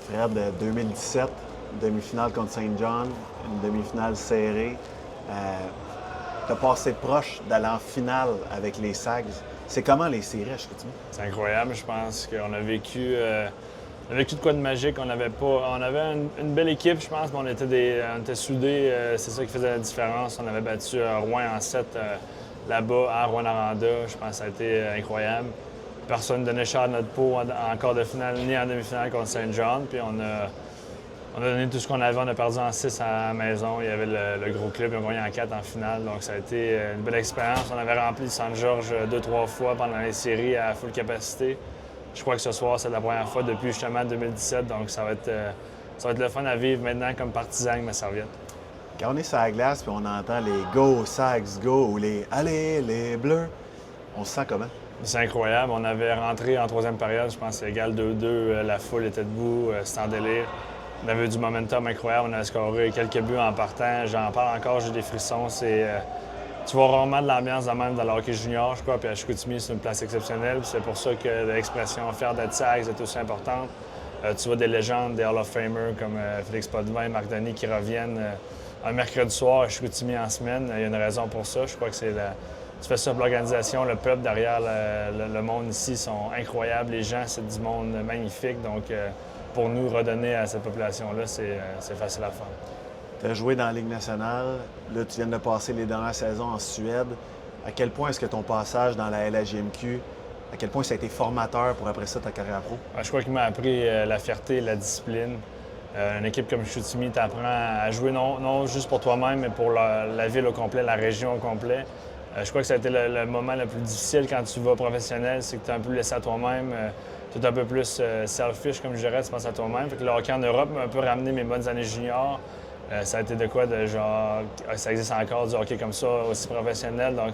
Fred, 2017, demi-finale contre Saint John, une demi-finale serrée. Tu as passé proche d'aller en finale avec les Sags. C'est comment les séries à Chicoutimi? C'est incroyable, je pense qu'on a vécu de quoi de magique. On avait une belle équipe, je pense, mais on était soudés. C'est ça qui faisait la différence. On avait battu Rouen en 7 là-bas à Rouyn-Noranda. Je pense que ça a été incroyable. Personne ne donnait cher à notre peau en quart de finale ni en demi-finale contre Saint John. Puis on a donné tout ce qu'on avait. On a perdu en 6 à la maison. Il y avait le gros club. Ils ont gagné en 4 en finale. Donc ça a été une belle expérience. On avait rempli le Saint-Georges 2-3 fois pendant les séries à full capacité. Je crois que ce soir, c'est la première fois depuis justement 2017. Donc ça va être le fun à vivre maintenant comme partisan avec ma serviette. Quand on est sur la glace puis on entend les Go, Sags, Go ou les Allez, les Bleus, on se sent comment? C'est incroyable. On avait rentré en troisième période, je pense que c'est égal 2-2. La foule était debout, c'était en délire. On avait eu du momentum incroyable. On avait scoré quelques buts en partant. J'en parle encore, j'ai des frissons. Tu vois rarement de l'ambiance de même dans le hockey junior, je crois. Puis à Chicoutimi, c'est une place exceptionnelle. Puis c'est pour ça que l'expression « fier d'être Sags » est aussi importante. Tu vois des légendes, des Hall of Famers comme Félix Potvin, Marc Denis qui reviennent un mercredi soir à Chicoutimi en semaine. Il y a une raison pour ça. Je crois que tu fais ça pour l'organisation, le peuple derrière le monde ici sont incroyables. Les gens, c'est du monde magnifique. Donc, pour nous, redonner à cette population-là, c'est facile à faire. Tu as joué dans la Ligue nationale. Là, tu viens de passer les dernières saisons en Suède. À quel point est-ce que ton passage dans la LHJMQ, à quel point ça a été formateur pour après ça ta carrière pro? Je crois qu'il m'a appris la fierté et la discipline. Une équipe comme Chicoutimi t'apprend à jouer non juste pour toi-même, mais pour la ville au complet, la région au complet. Je crois que ça a été le moment le plus difficile quand tu vas professionnel, c'est que tu es un peu laissé à toi-même. Tu es un peu plus selfish, comme je dirais, tu penses à toi-même. Fait que le hockey en Europe m'a un peu ramené mes bonnes années juniors. Ça a été de quoi de genre, ça existe encore du hockey comme ça, aussi professionnel. Donc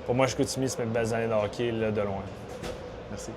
pour moi, Chicoutimi, c'est mes belles années de hockey là, de loin. Merci.